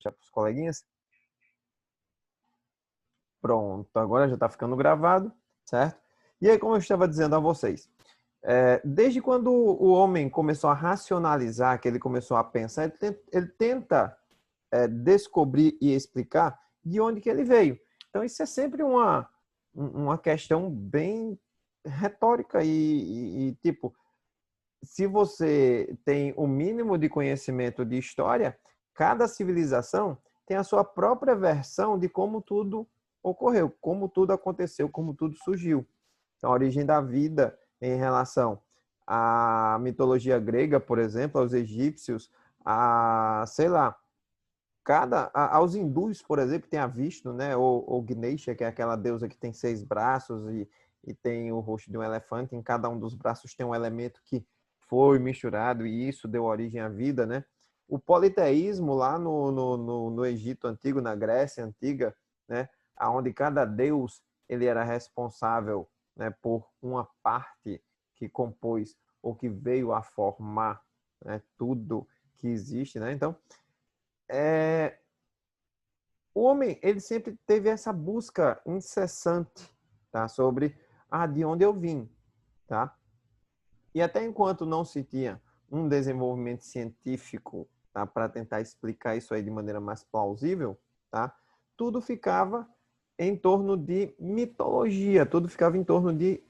Já para os coleguinhas. Pronto, agora já está ficando gravado, certo? E aí, como eu estava dizendo a vocês, desde quando o homem começou a racionalizar, que ele começou a pensar, ele tenta descobrir e explicar de onde que ele veio. Então, isso é sempre uma questão bem retórica tipo, se você tem o mínimo de conhecimento de história, cada civilização tem a sua própria versão de como tudo ocorreu, como tudo aconteceu, como tudo surgiu. Então, a origem da vida em relação à mitologia grega, por exemplo, aos egípcios, sei lá, aos hindus, por exemplo, tem a Vishnu, né? Ou Ganesha, que é aquela deusa que tem 6 braços e tem o rosto de um elefante. Em cada um dos braços tem um elemento que foi misturado e isso deu origem à vida, né? O politeísmo lá no Egito Antigo, na Grécia Antiga, né? Onde cada deus ele era responsável, né, por uma parte que compôs ou que veio a formar, né, tudo que existe, né? Então, o homem ele sempre teve essa busca incessante, tá, sobre de onde eu vim, tá? E até enquanto não se tinha um desenvolvimento científico, tá, para tentar explicar isso aí de maneira mais plausível, tá? Tudo ficava em torno de mitologia, tudo ficava em torno de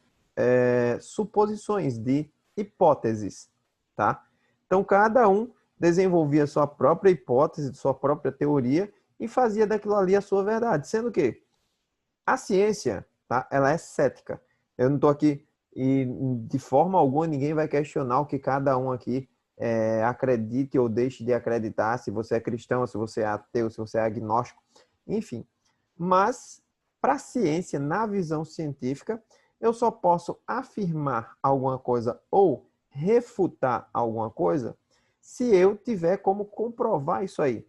suposições, de hipóteses, tá? Então cada um desenvolvia sua própria hipótese, sua própria teoria e fazia daquilo ali a sua verdade, sendo que a ciência, tá? Ela é cética. Eu não estou aqui e de forma alguma ninguém vai questionar o que cada um aqui acredite ou deixe de acreditar, se você é cristão, se você é ateu, se você é agnóstico, enfim. Mas, para a ciência, na visão científica, eu só posso afirmar alguma coisa ou refutar alguma coisa se eu tiver como comprovar isso aí.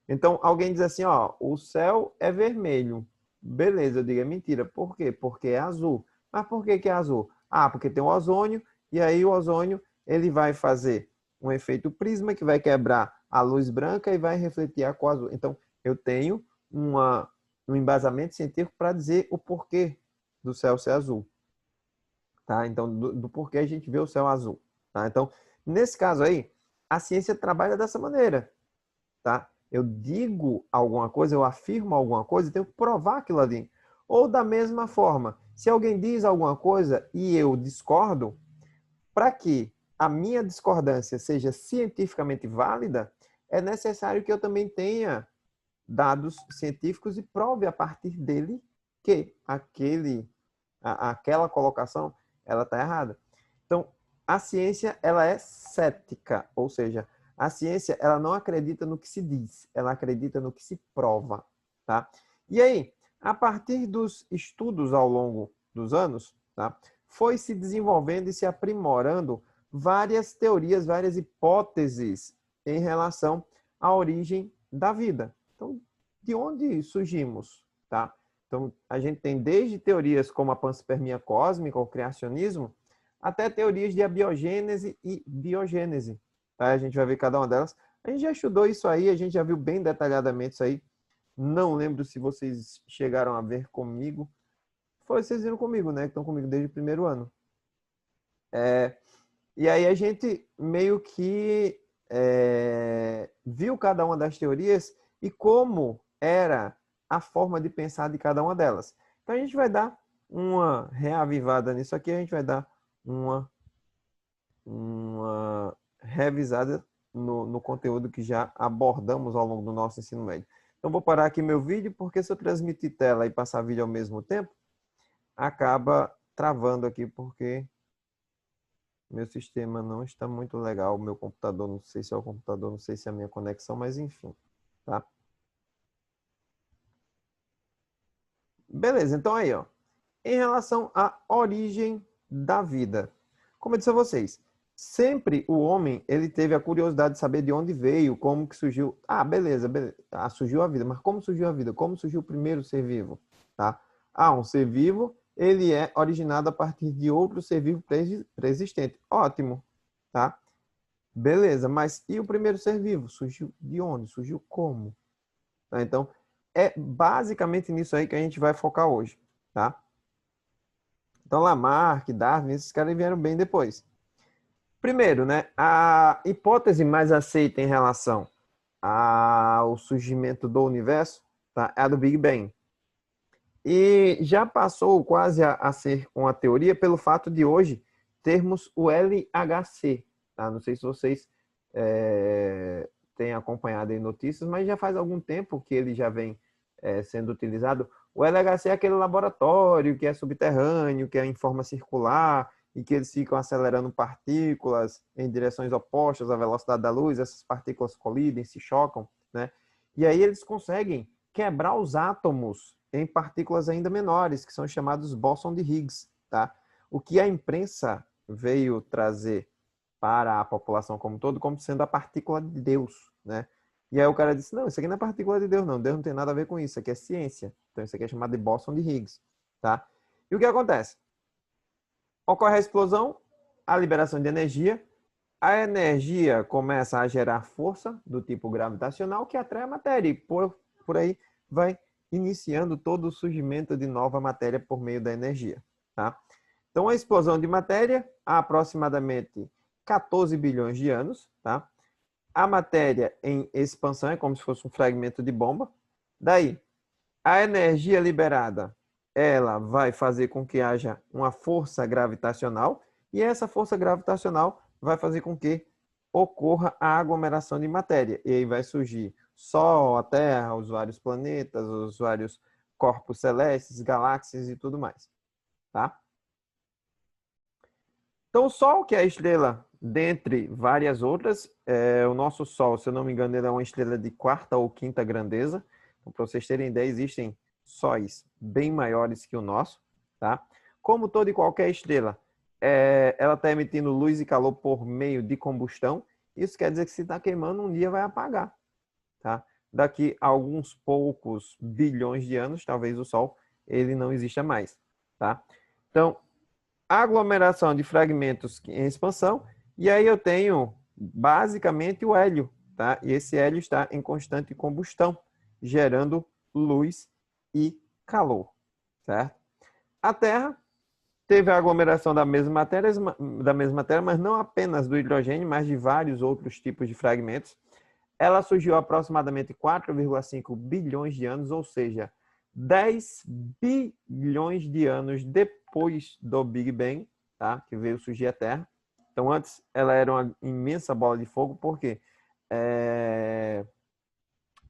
Então, alguém diz assim, ó, o céu é vermelho. Beleza, eu digo, é mentira. Por quê? Porque é azul. Mas por que que é azul? Porque tem o ozônio, e aí o ozônio ele vai fazer um efeito prisma que vai quebrar a luz branca e vai refletir a cor azul. Então, eu tenho um embasamento científico para dizer o porquê do céu ser azul. Tá? Então, do porquê a gente vê o céu azul. Tá? Então, nesse caso aí, a ciência trabalha dessa maneira. Tá? Eu digo alguma coisa, eu afirmo alguma coisa, eu tenho que provar aquilo ali. Ou da mesma forma, se alguém diz alguma coisa e eu discordo, para que a minha discordância seja cientificamente válida, é necessário que eu também tenha dados científicos e prove a partir dele que aquela colocação ela está errada. Então, a ciência ela é cética, ou seja, a ciência ela não acredita no que se diz, ela acredita no que se prova, tá? E aí, a partir dos estudos ao longo dos anos, tá, foi se desenvolvendo e se aprimorando várias teorias, várias hipóteses em relação à origem da vida. Então, de onde surgimos, tá? Então, a gente tem desde teorias como a panspermia cósmica, o criacionismo, até teorias de abiogênese e biogênese. Tá? A gente vai ver cada uma delas. A gente já estudou isso aí, a gente já viu bem detalhadamente isso aí. Não lembro se vocês chegaram a ver comigo. Vocês viram comigo, né? Que estão comigo desde o primeiro ano. E aí a gente meio que viu cada uma das teorias e como era a forma de pensar de cada uma delas. Então a gente vai dar uma reavivada nisso aqui, a gente vai dar uma revisada no conteúdo que já abordamos ao longo do nosso ensino médio. Então vou parar aqui meu vídeo, porque se eu transmitir tela e passar vídeo ao mesmo tempo, acaba travando aqui, porque meu sistema não está muito legal, meu computador, não sei se é o computador, não sei se é a minha conexão, mas enfim, tá? Beleza, então aí, ó. Em relação à origem da vida. Como eu disse a vocês, sempre o homem, ele teve a curiosidade de saber de onde veio, como que surgiu. Beleza, beleza. Surgiu a vida, mas como surgiu a vida? Como surgiu o primeiro ser vivo? Tá? Um ser vivo, ele é originado a partir de outro ser vivo pré-existente. Ótimo, tá? Beleza, mas e o primeiro ser vivo? Surgiu de onde? Surgiu como? Tá? Então, é basicamente nisso aí que a gente vai focar hoje, tá? Então, Lamarck, Darwin, esses caras vieram bem depois. Primeiro, né, a hipótese mais aceita em relação ao surgimento do universo, tá, é a do Big Bang. E já passou quase a ser uma teoria pelo fato de hoje termos o LHC. Tá? Não sei se vocês têm acompanhado em notícias, mas já faz algum tempo que ele já vem sendo utilizado. O LHC é aquele laboratório que é subterrâneo, que é em forma circular e que eles ficam acelerando partículas em direções opostas à velocidade da luz. Essas partículas colidem, se chocam, né? E aí eles conseguem quebrar os átomos em partículas ainda menores, que são chamados bóson de Higgs, tá? O que a imprensa veio trazer para a população como um todo como sendo a partícula de Deus, né? E aí o cara disse, não, isso aqui não é partícula de Deus, não. Deus não tem nada a ver com isso, isso aqui é ciência. Então isso aqui é chamado de bóson de Higgs, tá? E o que acontece? Ocorre a explosão, a liberação de energia, a energia começa a gerar força do tipo gravitacional que atrai a matéria e por aí vai iniciando todo o surgimento de nova matéria por meio da energia. Tá? Então, a explosão de matéria há aproximadamente 14 bilhões de anos. Tá? A matéria em expansão é como se fosse um fragmento de bomba. Daí, a energia liberada ela vai fazer com que haja uma força gravitacional e essa força gravitacional vai fazer com que ocorra a aglomeração de matéria. E aí vai surgir Sol, a Terra, os vários planetas, os vários corpos celestes, galáxias e tudo mais. Tá? Então, o Sol, que é a estrela dentre várias outras, o nosso Sol, se eu não me engano, ele é uma estrela de quarta ou quinta grandeza. Então, para vocês terem ideia, existem sóis bem maiores que o nosso. Tá? Como toda e qualquer estrela, ela está emitindo luz e calor por meio de combustão. Isso quer dizer que se está queimando, um dia vai apagar. Tá? Daqui a alguns poucos bilhões de anos, talvez o Sol ele não exista mais. Tá? Então, aglomeração de fragmentos em expansão, e aí eu tenho basicamente o hélio, tá? E esse hélio está em constante combustão, gerando luz e calor, certo? A Terra teve a aglomeração da mesma matéria, mas não apenas do hidrogênio, mas de vários outros tipos de fragmentos. Ela surgiu há aproximadamente 4,5 bilhões de anos, ou seja, 10 bilhões de anos depois do Big Bang, tá? Que veio surgir a Terra. Então, antes, ela era uma imensa bola de fogo, porque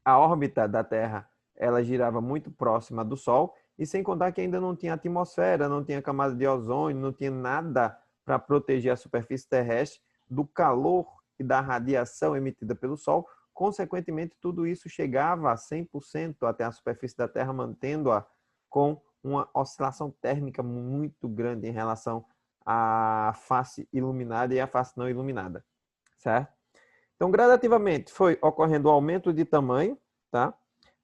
a órbita da Terra ela girava muito próxima do Sol, e sem contar que ainda não tinha atmosfera, não tinha camada de ozônio, não tinha nada para proteger a superfície terrestre do calor e da radiação emitida pelo Sol. Consequentemente, tudo isso chegava a 100% até a superfície da Terra, mantendo-a com uma oscilação térmica muito grande em relação à face iluminada e à face não iluminada, certo? Então, gradativamente, foi ocorrendo o aumento de tamanho, tá?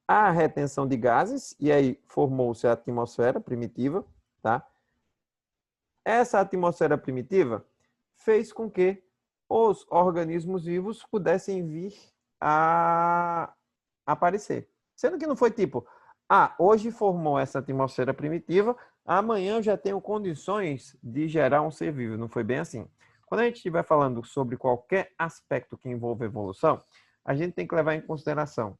A retenção de gases, e aí formou-se a atmosfera primitiva, tá? Essa atmosfera primitiva fez com que os organismos vivos pudessem vir a aparecer. Sendo que não foi tipo, hoje formou essa atmosfera primitiva, amanhã eu já tenho condições de gerar um ser vivo. Não foi bem assim. Quando a gente estiver falando sobre qualquer aspecto que envolva evolução, a gente tem que levar em consideração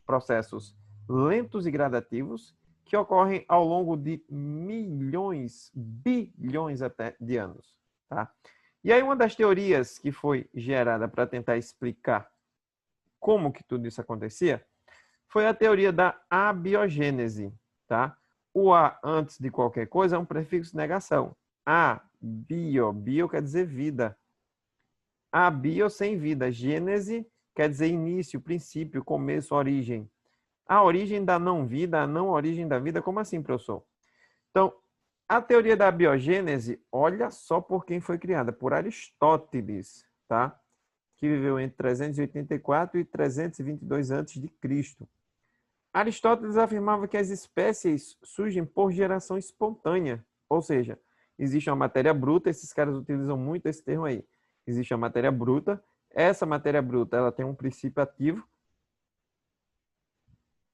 processos lentos e gradativos que ocorrem ao longo de milhões, bilhões até de anos. Tá? E aí uma das teorias que foi gerada para tentar explicar como que tudo isso acontecia foi a teoria da abiogênese. Tá? O A antes de qualquer coisa é um prefixo de negação. Bio quer dizer vida. Abio sem vida. Gênese quer dizer início, princípio, começo, origem. A origem da não vida, a não origem da vida, como assim, professor? Então, a teoria da biogênese, olha só por quem foi criada, por Aristóteles, tá? Que viveu entre 384 e 322 a.C. Aristóteles afirmava que as espécies surgem por geração espontânea, ou seja, existe uma matéria bruta, esses caras utilizam muito esse termo aí. Existe uma matéria bruta, essa matéria bruta ela tem um princípio ativo,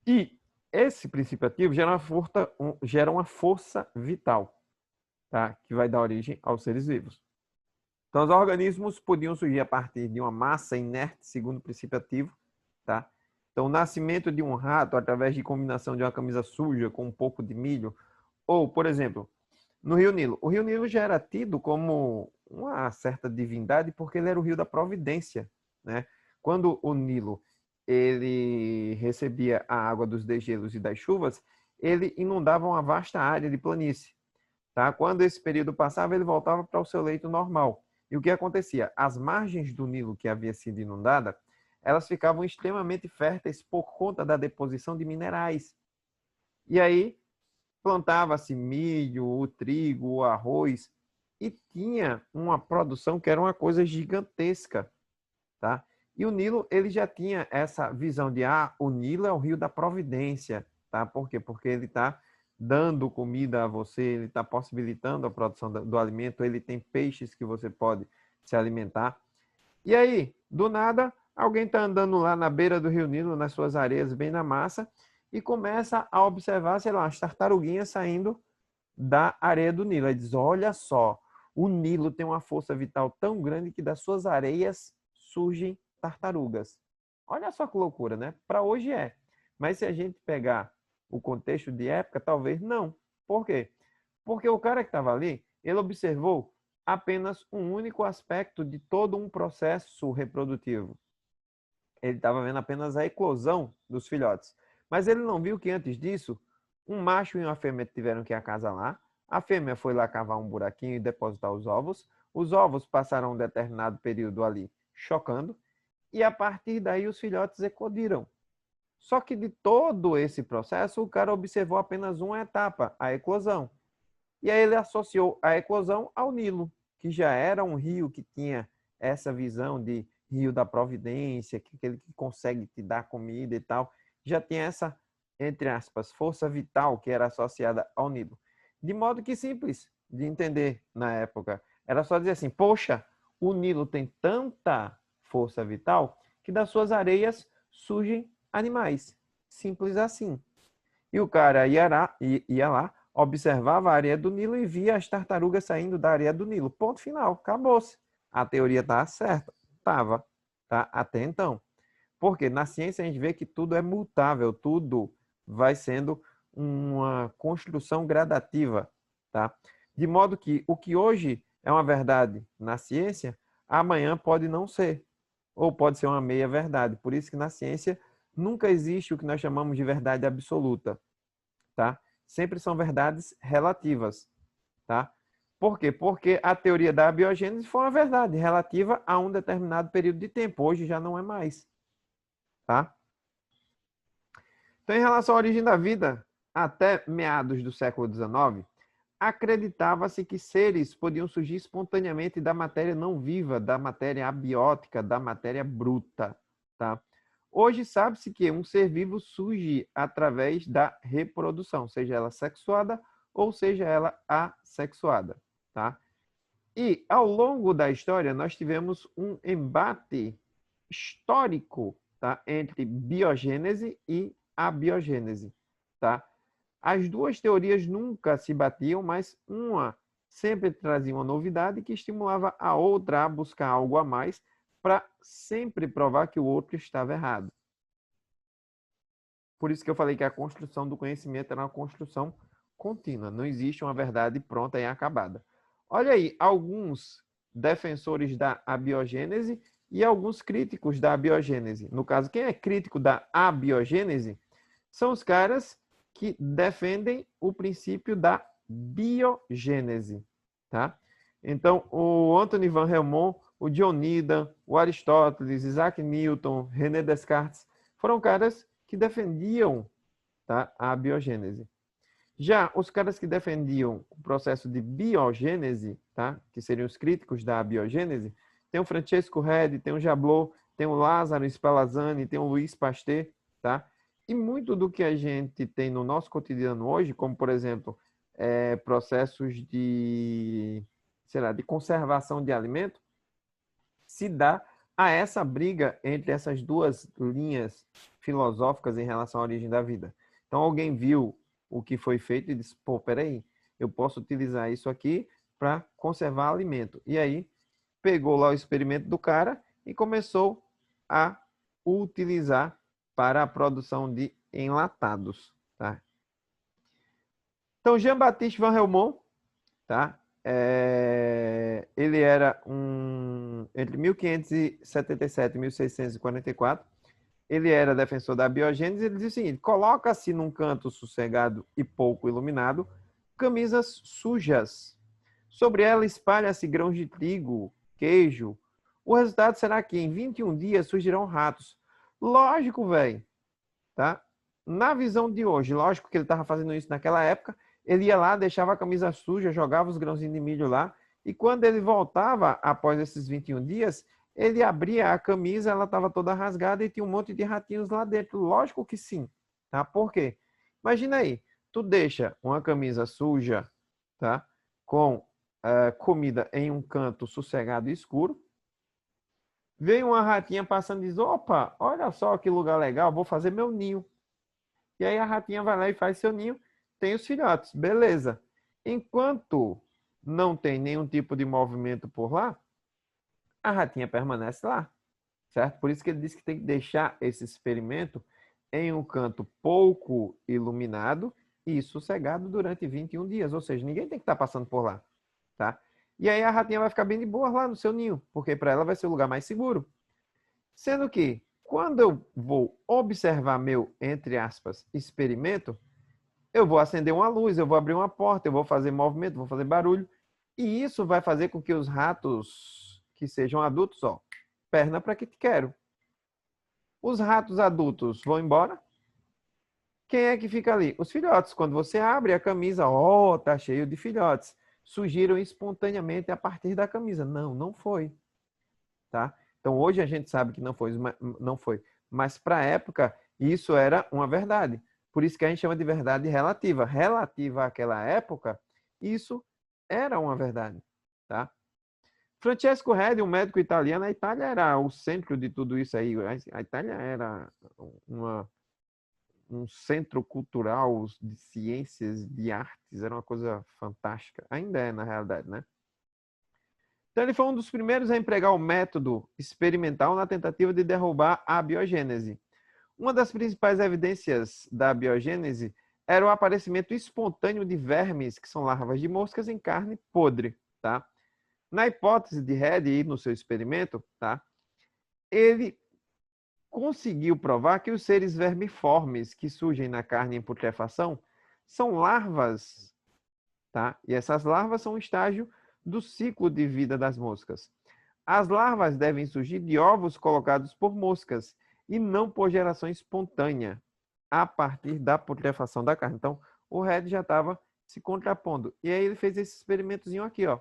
E esse princípio ativo gera uma força vital, tá? Que vai dar origem aos seres vivos. Então, os organismos podiam surgir a partir de uma massa inerte, segundo o princípio ativo, tá? Então, o nascimento de um rato através de combinação de uma camisa suja com um pouco de milho, ou, por exemplo, no Rio Nilo. O Rio Nilo já era tido como uma certa divindade porque ele era o rio da providência, né? Quando o Nilo ele recebia a água dos degelos e das chuvas, ele inundava uma vasta área de planície, tá? Quando esse período passava, ele voltava para o seu leito normal. E o que acontecia? As margens do Nilo que havia sido inundada, elas ficavam extremamente férteis por conta da deposição de minerais. E aí plantava-se milho, o trigo, o arroz, e tinha uma produção que era uma coisa gigantesca, tá? E o Nilo, ele já tinha essa visão de, o Nilo é o rio da providência, tá? Por quê? Porque ele está dando comida a você, ele está possibilitando a produção do alimento, ele tem peixes que você pode se alimentar. E aí, do nada, alguém está andando lá na beira do Rio Nilo, nas suas areias, bem na massa, e começa a observar, sei lá, as tartaruguinhas saindo da areia do Nilo. Aí diz, olha só, o Nilo tem uma força vital tão grande que das suas areias surgem tartarugas. Olha só que loucura, né? Para hoje é. Mas se a gente pegar o contexto de época, talvez não. Por quê? Porque o cara que estava ali, ele observou apenas um único aspecto de todo um processo reprodutivo. Ele estava vendo apenas a eclosão dos filhotes. Mas ele não viu que antes disso, um macho e uma fêmea tiveram que acasalar. A fêmea foi lá cavar um buraquinho e depositar os ovos. Os ovos passaram um determinado período ali chocando. E a partir daí os filhotes eclodiram. Só que de todo esse processo, o cara observou apenas uma etapa, a eclosão. E aí ele associou a eclosão ao Nilo, que já era um rio que tinha essa visão de rio da providência, que aquele que consegue te dar comida e tal, já tinha essa, entre aspas, força vital que era associada ao Nilo. De modo que simples de entender na época. Era só dizer assim, poxa, o Nilo tem tanta força vital que das suas areias surgem animais. Simples assim. E o cara ia lá, observava a areia do Nilo e via as tartarugas saindo da areia do Nilo. Ponto final, acabou-se. A teoria está certa? Estava, tá? Até então. Porque na ciência a gente vê que tudo é mutável, tudo vai sendo uma construção gradativa, tá? De modo que o que hoje é uma verdade na ciência, amanhã pode não ser, ou pode ser uma meia verdade. Por isso que na ciência nunca existe o que nós chamamos de verdade absoluta, tá? Sempre são verdades relativas, tá? Por quê? Porque a teoria da abiogênese foi uma verdade relativa a um determinado período de tempo. Hoje já não é mais, tá? Então, em relação à origem da vida, até meados do século XIX, acreditava-se que seres podiam surgir espontaneamente da matéria não viva, da matéria abiótica, da matéria bruta, tá? Hoje sabe-se que um ser vivo surge através da reprodução, seja ela sexuada ou seja ela assexuada, tá? E ao longo da história nós tivemos um embate histórico, tá, entre biogênese e abiogênese, tá? As duas teorias nunca se batiam, mas uma sempre trazia uma novidade que estimulava a outra a buscar algo a mais para sempre provar que o outro estava errado. Por isso que eu falei que a construção do conhecimento era uma construção contínua. Não existe uma verdade pronta e acabada. Olha aí, alguns defensores da abiogênese e alguns críticos da abiogênese. No caso, quem é crítico da abiogênese são os caras que defendem o princípio da biogênese, tá? Então, o Anthony van Helmont, o John Needham, o Aristóteles, Isaac Newton, René Descartes, foram caras que defendiam, tá, a biogênese. Já os caras que defendiam o processo de biogênese, tá, que seriam os críticos da biogênese, tem o Francesco Redi, tem o Jablot, tem o Lázaro Spallanzani, tem o Luiz Pasteur, tá? E muito do que a gente tem no nosso cotidiano hoje, como por exemplo, processos de, sei lá, de conservação de alimento, se dá a essa briga entre essas duas linhas filosóficas em relação à origem da vida. Então, alguém viu o que foi feito e disse, pô, peraí, eu posso utilizar isso aqui para conservar alimento. E aí, pegou lá o experimento do cara e começou a utilizar para a produção de enlatados, tá? Então, Jean-Baptiste Van Helmont, tá? Ele era entre 1577 e 1644, ele era defensor da biogênese. Ele dizia o seguinte: coloca-se num canto sossegado e pouco iluminado camisas sujas. Sobre ela espalha-se grãos de trigo, queijo. O resultado será que em 21 dias surgirão ratos. Lógico, velho, tá? Na visão de hoje, lógico que ele estava fazendo isso naquela época, ele ia lá, deixava a camisa suja, jogava os grãozinhos de milho lá, e quando ele voltava, após esses 21 dias, ele abria a camisa, ela estava toda rasgada e tinha um monte de ratinhos lá dentro. Lógico que sim, tá? Por quê? Imagina aí, tu deixa uma camisa suja, tá? Com comida em um canto sossegado e escuro, vem uma ratinha passando e diz, opa, olha só que lugar legal, vou fazer meu ninho. E aí a ratinha vai lá e faz seu ninho, tem os filhotes, beleza. Enquanto não tem nenhum tipo de movimento por lá, a ratinha permanece lá, certo? Por isso que ele diz que tem que deixar esse experimento em um canto pouco iluminado e sossegado durante 21 dias, ou seja, ninguém tem que estar passando por lá, tá? E aí a ratinha vai ficar bem de boa lá no seu ninho, porque para ela vai ser o lugar mais seguro. Sendo que, quando eu vou observar meu, entre aspas, experimento, eu vou acender uma luz, eu vou abrir uma porta, eu vou fazer movimento, vou fazer barulho. E isso vai fazer com que os ratos que sejam adultos, ó, perna para que te quero. Os ratos adultos vão embora. Quem é que fica ali? Os filhotes. Quando você abre a camisa, ó, tá cheio de filhotes. Surgiram espontaneamente a partir da camisa. Não, não foi. Tá? Então, hoje a gente sabe que não foi. Mas para a época, isso era uma verdade. Por isso que a gente chama de verdade relativa. Relativa àquela época, isso era uma verdade. Tá? Francesco Redi, um médico italiano, a Itália era o centro de tudo isso aí. A Itália era um centro cultural de ciências, de artes, era uma coisa fantástica. Ainda é, na realidade, né? Então, ele foi um dos primeiros a empregar o método experimental na tentativa de derrubar a biogênese. Uma das principais evidências da biogênese era o aparecimento espontâneo de vermes, que são larvas de moscas, em carne podre. Tá? Na hipótese de Redi, no seu experimento, tá? Ele conseguiu provar que os seres vermiformes que surgem na carne em putrefação são larvas. Tá? E essas larvas são um estágio do ciclo de vida das moscas. As larvas devem surgir de ovos colocados por moscas e não por geração espontânea a partir da putrefação da carne. Então, o Redi já estava se contrapondo. E aí ele fez esse experimentozinho aqui, ó,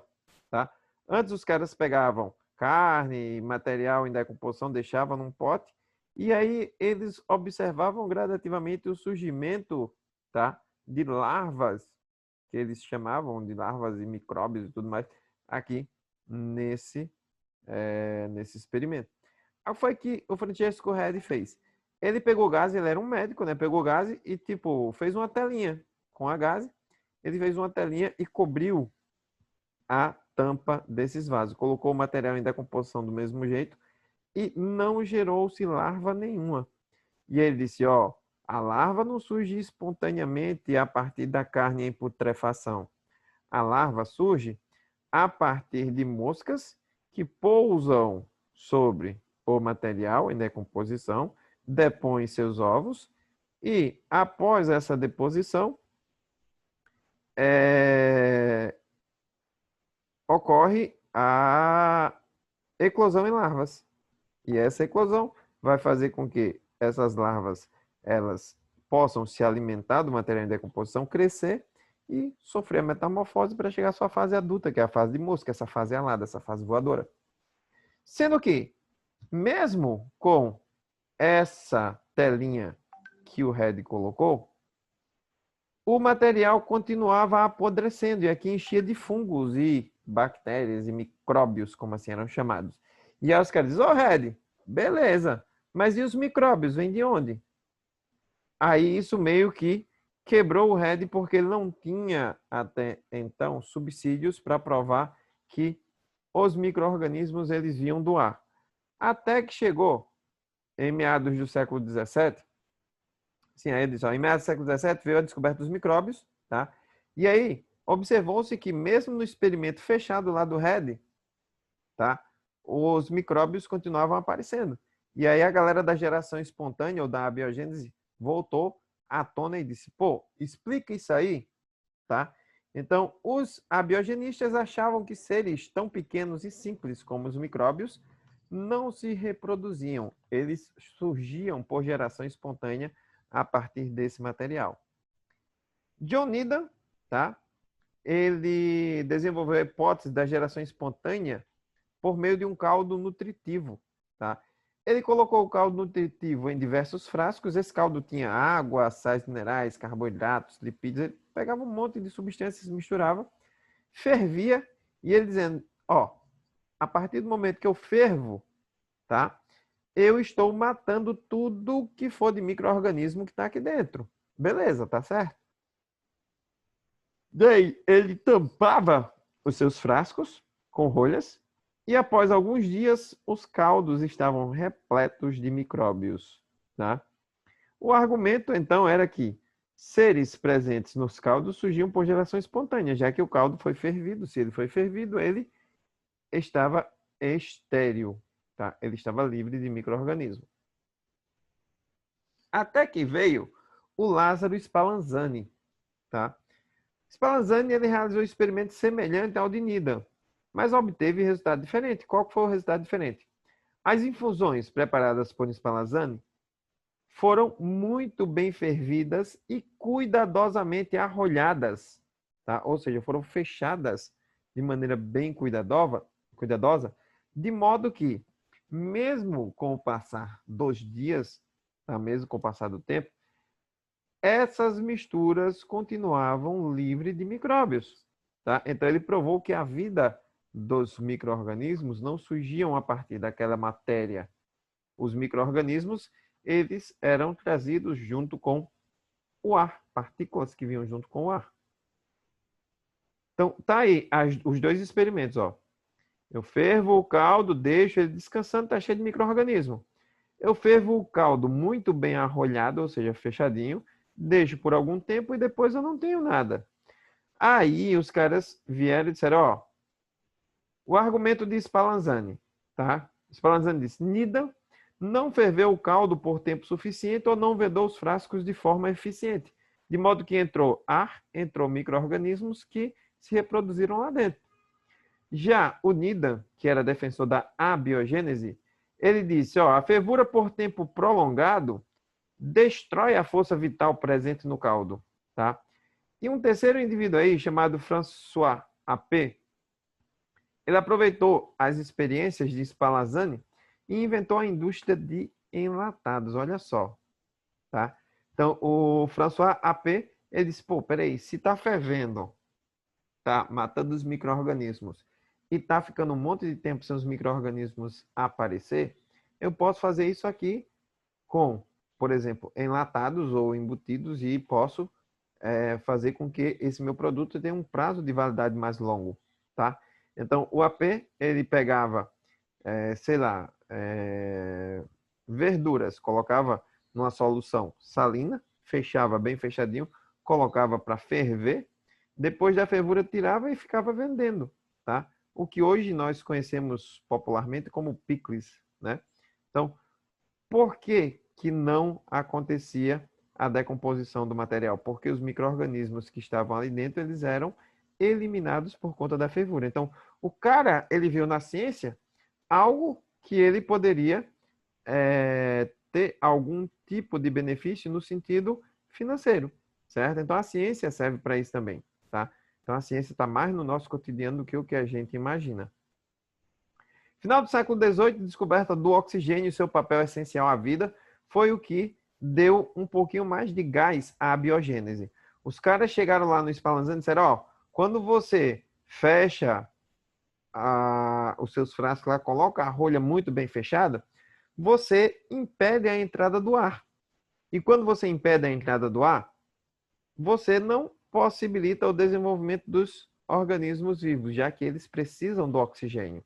tá? Antes os caras pegavam carne, material em decomposição, deixavam num pote, e aí eles observavam gradativamente o surgimento, tá, de larvas, que eles chamavam de larvas e micróbios e tudo mais, aqui nesse experimento. Aí foi que o Francesco Redi fez. Ele pegou gás, ele era um médico, né? Pegou gás e, tipo, fez uma telinha com a gás. Ele fez uma telinha e cobriu a tampa desses vasos. Colocou o material em decomposição do mesmo jeito e não gerou-se larva nenhuma. E ele disse, ó, a larva não surge espontaneamente a partir da carne em putrefação. A larva surge a partir de moscas que pousam sobre o material em decomposição, depõem seus ovos e, após essa deposição, ocorre a eclosão em larvas. E essa eclosão vai fazer com que essas larvas elas possam se alimentar do material em decomposição, crescer e sofrer a metamorfose para chegar à sua fase adulta, que é a fase de mosca, essa fase alada, essa fase voadora. Sendo que, mesmo com essa telinha que o Redi colocou, o material continuava apodrecendo e aqui enchia de fungos e bactérias e micróbios, como assim eram chamados. E aí os caras dizem, ô Redi, beleza, mas e os micróbios, vêm de onde? Aí isso meio que quebrou o Red porque ele não tinha até então subsídios para provar que os micro-organismos eles vinham do ar. Até que chegou em meados do século XVII, sim, aí diz, ó, em meados do século XVII veio a descoberta dos micróbios, tá? E aí observou-se que mesmo no experimento fechado lá do Red, tá? Os micróbios continuavam aparecendo. E aí a galera da geração espontânea ou da abiogênese voltou à tona e disse, pô, explica isso aí, tá? Então, os abiogenistas achavam que seres tão pequenos e simples como os micróbios não se reproduziam. Eles surgiam por geração espontânea a partir desse material. John Needham, tá? Ele desenvolveu a hipótese da geração espontânea por meio de um caldo nutritivo, tá? Ele colocou o caldo nutritivo em diversos frascos. Esse caldo tinha água, sais minerais, carboidratos, lipídios. Ele pegava um monte de substâncias, misturava, fervia e ele dizendo, ó, a partir do momento que eu fervo, tá? Eu estou matando tudo que for de micro-organismo que está aqui dentro. Beleza, tá certo? Daí ele tampava os seus frascos com rolhas e após alguns dias os caldos estavam repletos de micróbios, tá? O argumento então era que seres presentes nos caldos surgiam por geração espontânea, já que o caldo foi fervido. Se ele foi fervido, ele estava estéril, tá? Ele estava livre de micro-organismo. Até que veio o Lázaro Spallanzani, tá? Spallanzani ele realizou um experimento semelhante ao de Needham, mas obteve resultado diferente. Qual foi o resultado diferente? As infusões preparadas por Spallanzani foram muito bem fervidas e cuidadosamente arrolhadas, tá? Ou seja, foram fechadas de maneira bem cuidadosa, de modo que, mesmo com o passar dos dias, tá? Mesmo com o passar do tempo, essas misturas continuavam livres de micróbios, tá? Então ele provou que a vida dos micro-organismos não surgiam a partir daquela matéria. Os micro-organismos, eles eram trazidos junto com o ar, partículas que vinham junto com o ar. Então, tá aí os dois experimentos, ó. Eu fervo o caldo, deixo ele descansando, tá cheio de micro-organismo. Eu fervo o caldo muito bem arrolhado, ou seja, fechadinho, deixo por algum tempo e depois eu não tenho nada. Aí os caras vieram e disseram, ó, o argumento de Spallanzani, tá? Spallanzani disse, Needham não ferveu o caldo por tempo suficiente ou não vedou os frascos de forma eficiente, de modo que entrou ar, entrou micro-organismos que se reproduziram lá dentro. Já o Needham, que era defensor da abiogênese, ele disse, ó, a fervura por tempo prolongado destrói a força vital presente no caldo, tá? E um terceiro indivíduo aí, chamado François AP, ele aproveitou as experiências de Spallanzani e inventou a indústria de enlatados, olha só, tá? Então, o François AP, ele disse, pô, peraí, se tá fervendo, tá matando os micro-organismos e tá ficando um monte de tempo sem os micro-organismos aparecer, eu posso fazer isso aqui com, por exemplo, enlatados ou embutidos e posso fazer com que esse meu produto tenha um prazo de validade mais longo, tá? Então, o AP, ele pegava, sei lá, verduras, colocava numa solução salina, fechava bem fechadinho, colocava para ferver, depois da fervura tirava e ficava vendendo, tá? O que hoje nós conhecemos popularmente como picles, né? Então, por que que não acontecia a decomposição do material? Porque os micro-organismos que estavam ali dentro, eles eram eliminados por conta da fervura. Então, o cara, ele viu na ciência algo que ele poderia ter algum tipo de benefício no sentido financeiro, certo? Então, a ciência serve para isso também, tá? Então, a ciência está mais no nosso cotidiano do que o que a gente imagina. Final do século XVIII, descoberta do oxigênio e seu papel essencial à vida foi o que deu um pouquinho mais de gás à biogênese. Os caras chegaram lá no Spallanzani e disseram, ó, quando você fecha os seus frascos lá, coloca a rolha muito bem fechada, você impede a entrada do ar. E quando você impede a entrada do ar, você não possibilita o desenvolvimento dos organismos vivos, já que eles precisam do oxigênio.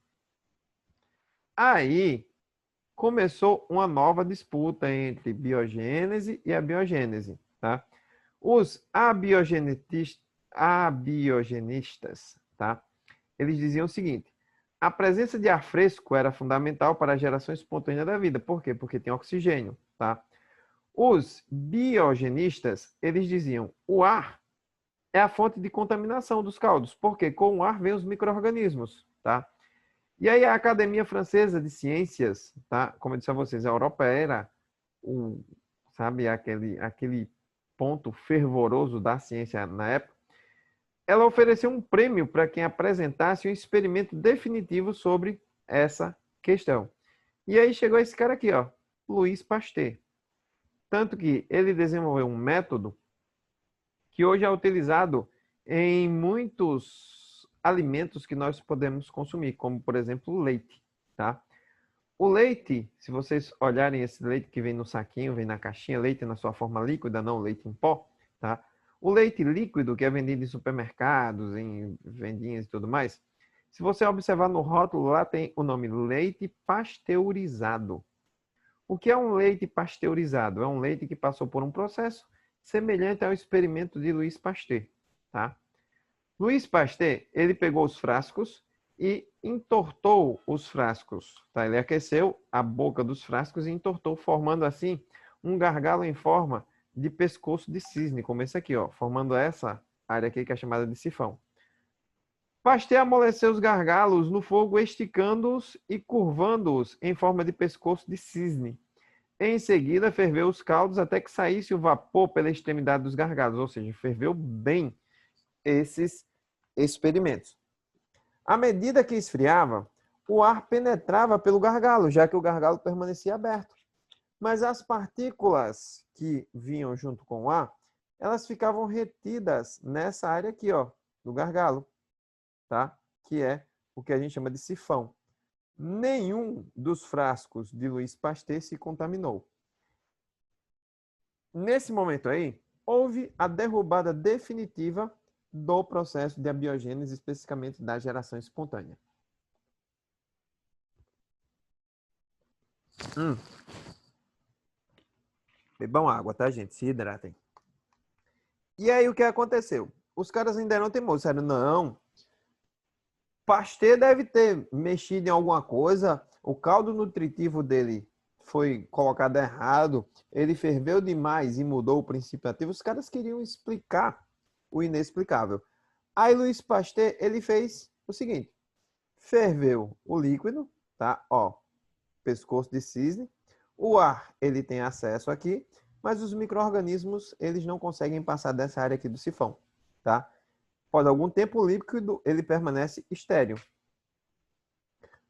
Aí começou uma nova disputa entre biogênese e abiogênese, tá? Os abiogenistas, tá? Eles diziam o seguinte: a presença de ar fresco era fundamental para a geração espontânea da vida. Por quê? Porque tem oxigênio, tá? Os biogenistas, eles diziam: o ar é a fonte de contaminação dos caldos, porque com o ar vem os micro-organismos, tá? E aí a Academia Francesa de Ciências, tá? Como eu disse a vocês, a Europa era sabe, aquele ponto fervoroso da ciência na época. Ela ofereceu um prêmio para quem apresentasse um experimento definitivo sobre essa questão. E aí chegou esse cara aqui, ó, Louis Pasteur. Tanto que ele desenvolveu um método que hoje é utilizado em muitos alimentos que nós podemos consumir, como, por exemplo, o leite, tá? O leite, se vocês olharem esse leite que vem no saquinho, vem na caixinha, leite na sua forma líquida, não leite em pó, tá? O leite líquido, que é vendido em supermercados, em vendinhas e tudo mais, se você observar no rótulo, lá tem o nome leite pasteurizado. O que é um leite pasteurizado? É um leite que passou por um processo semelhante ao experimento de Louis Pasteur, tá? Louis Pasteur, ele pegou os frascos e entortou os frascos, tá? Ele aqueceu a boca dos frascos e entortou, formando assim um gargalo em forma de pescoço de cisne, como esse aqui, ó, formando essa área aqui que é chamada de sifão. Pasteur amoleceu os gargalos no fogo, esticando-os e curvando-os em forma de pescoço de cisne. Em seguida, ferveu os caldos até que saísse o vapor pela extremidade dos gargalos, ou seja, ferveu bem esses experimentos. À medida que esfriava, o ar penetrava pelo gargalo, já que o gargalo permanecia aberto. Mas as partículas que vinham junto com o ar, elas ficavam retidas nessa área aqui, ó, do gargalo, tá? Que é o que a gente chama de sifão. Nenhum dos frascos de Louis Pasteur se contaminou. Nesse momento aí, houve a derrubada definitiva do processo de abiogênese, especificamente da geração espontânea. Bebam água, tá, gente? Se hidratem. E aí, o que aconteceu? Os caras ainda eram teimosos. Disseram, não, Pasteur deve ter mexido em alguma coisa, o caldo nutritivo dele foi colocado errado, ele ferveu demais e mudou o princípio ativo. Os caras queriam explicar o inexplicável. Aí Louis Pasteur, ele fez o seguinte, ferveu o líquido, tá? Ó, pescoço de cisne. O ar, ele tem acesso aqui, mas os micro-organismos, eles não conseguem passar dessa área aqui do sifão, tá? Após algum tempo, o líquido ele permanece estéril.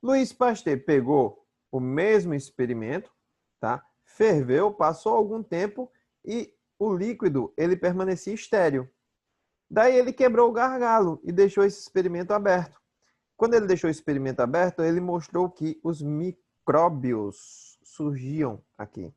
Louis Pasteur pegou o mesmo experimento, tá? Ferveu, passou algum tempo e o líquido ele permanecia estéril. Daí ele quebrou o gargalo e deixou esse experimento aberto. Quando ele deixou o experimento aberto, ele mostrou que os micróbios surgiam aqui.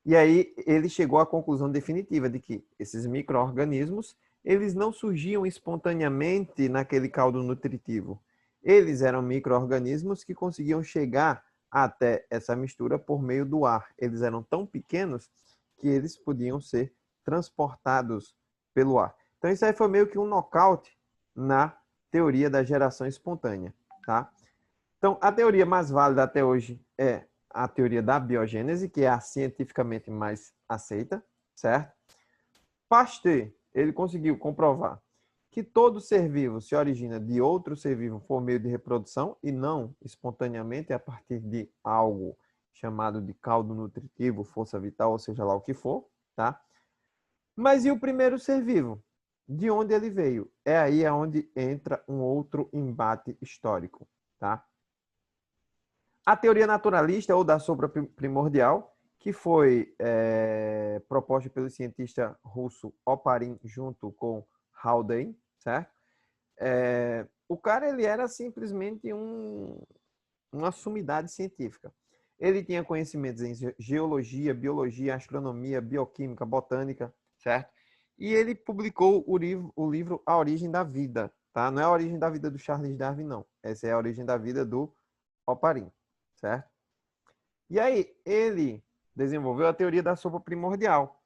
E aí ele chegou à conclusão definitiva de que esses micro-organismos eles não surgiam espontaneamente naquele caldo nutritivo. Eles eram micro-organismos que conseguiam chegar até essa mistura por meio do ar. Eles eram tão pequenos que eles podiam ser transportados pelo ar. Então isso aí foi meio que um nocaute na teoria da geração espontânea, tá? Então a teoria mais válida até hoje é a teoria da biogênese, que é a cientificamente mais aceita, certo? Pasteur, ele conseguiu comprovar que todo ser vivo se origina de outro ser vivo por meio de reprodução e não espontaneamente a partir de algo chamado de caldo nutritivo, força vital, ou seja lá o que for, tá? Mas e o primeiro ser vivo? De onde ele veio? É aí onde entra um outro embate histórico, tá? A teoria naturalista ou da sombra primordial, que foi proposta pelo cientista russo Oparin junto com Haldane, certo? O cara ele era simplesmente uma sumidade científica. Ele tinha conhecimentos em geologia, biologia, astronomia, bioquímica, botânica, certo? E ele publicou o livro A Origem da Vida, tá? Não é a origem da vida do Charles Darwin, não. Essa é a origem da vida do Oparin, certo? E aí, ele desenvolveu a teoria da sopa primordial.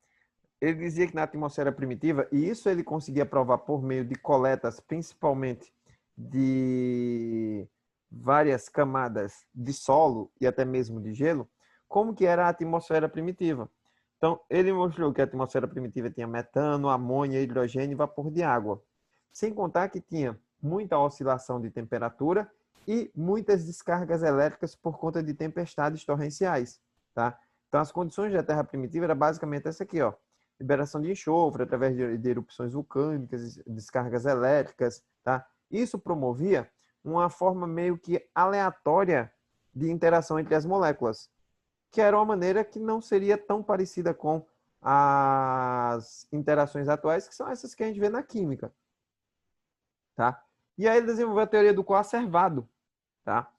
Ele dizia que na atmosfera primitiva, e isso ele conseguia provar por meio de coletas, principalmente de várias camadas de solo e até mesmo de gelo, como que era a atmosfera primitiva. Então, ele mostrou que a atmosfera primitiva tinha metano, amônia, hidrogênio e vapor de água. Sem contar que tinha muita oscilação de temperatura e muitas descargas elétricas por conta de tempestades torrenciais, tá? Então, as condições da Terra primitiva era basicamente essa aqui, ó. Liberação de enxofre através de erupções vulcânicas, descargas elétricas, tá? Isso promovia uma forma meio que aleatória de interação entre as moléculas, que era uma maneira que não seria tão parecida com as interações atuais, que são essas que a gente vê na química, tá? E aí ele desenvolveu a teoria do coacervado, tá?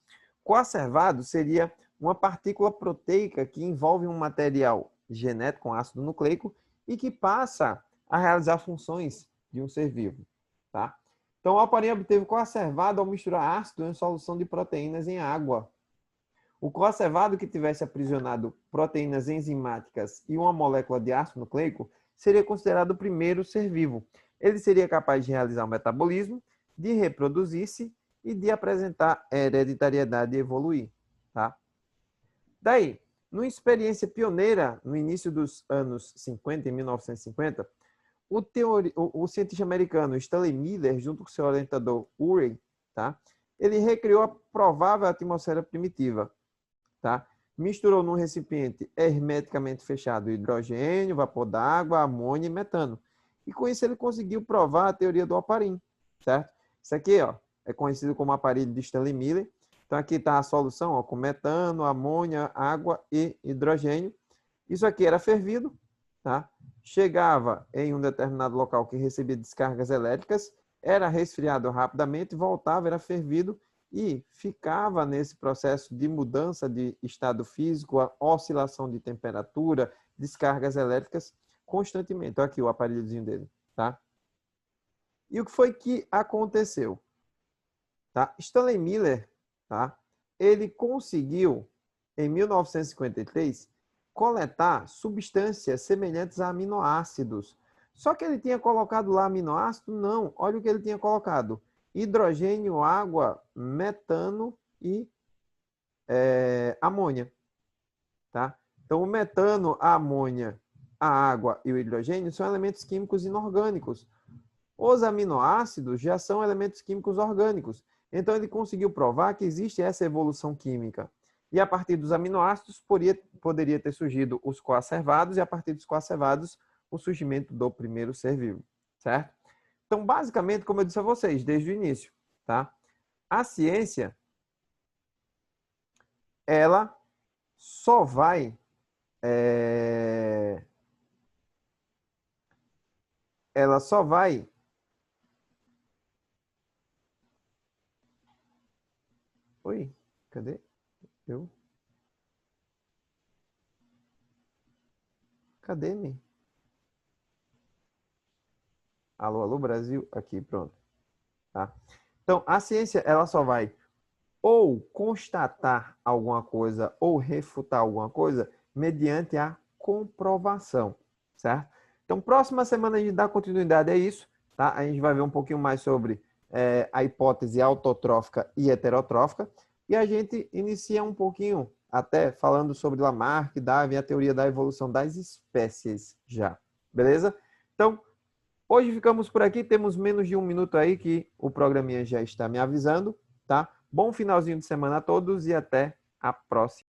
Coacervado seria uma partícula proteica que envolve um material genético, um ácido nucleico, e que passa a realizar funções de um ser vivo, tá? Então, o Oparin obteve coacervado ao misturar ácido em solução de proteínas em água. O coacervado que tivesse aprisionado proteínas enzimáticas e uma molécula de ácido nucleico seria considerado o primeiro ser vivo. Ele seria capaz de realizar o metabolismo, de reproduzir-se e de apresentar hereditariedade e evoluir, tá? Daí, numa experiência pioneira no início dos anos 50, em 1950, o cientista americano Stanley Miller, junto com seu orientador Urey, tá? Ele recriou a provável atmosfera primitiva, tá? Misturou num recipiente hermeticamente fechado hidrogênio, vapor d'água, amônia e metano. E com isso ele conseguiu provar a teoria do Oparin, certo? Isso aqui, ó, é conhecido como aparelho de Stanley Miller. Então aqui está a solução, ó, com metano, amônia, água e hidrogênio. Isso aqui era fervido, tá? Chegava em um determinado local que recebia descargas elétricas, era resfriado rapidamente, voltava, era fervido e ficava nesse processo de mudança de estado físico, a oscilação de temperatura, descargas elétricas constantemente. Então aqui o aparelhozinho dele, tá? E o que foi que aconteceu? Tá? Stanley Miller, tá? Ele conseguiu, em 1953, coletar substâncias semelhantes a aminoácidos. Só que ele tinha colocado lá aminoácido? Não. Olha o que ele tinha colocado. Hidrogênio, água, metano e amônia. Tá? Então, o metano, a amônia, a água e o hidrogênio são elementos químicos inorgânicos. Os aminoácidos já são elementos químicos orgânicos. Então, ele conseguiu provar que existe essa evolução química. E a partir dos aminoácidos poderia ter surgido os coacervados e a partir dos coacervados o surgimento do primeiro ser vivo, certo? Então, basicamente, como eu disse a vocês desde o início, tá? A ciência, ela só vai Oi, cadê? Cadê-me? Alô, alô, Brasil? Aqui, pronto. Tá? Então, a ciência, ela só vai ou constatar alguma coisa ou refutar alguma coisa mediante a comprovação, certo? Então, próxima semana a gente dá continuidade a isso, tá? A gente vai ver um pouquinho mais sobre a hipótese autotrófica e heterotrófica e a gente inicia um pouquinho até falando sobre Lamarck, Darwin, a teoria da evolução das espécies já, beleza? Então, hoje ficamos por aqui, temos menos de 1 minuto aí que o programinha já está me avisando, tá? Bom finalzinho de semana a todos e até a próxima.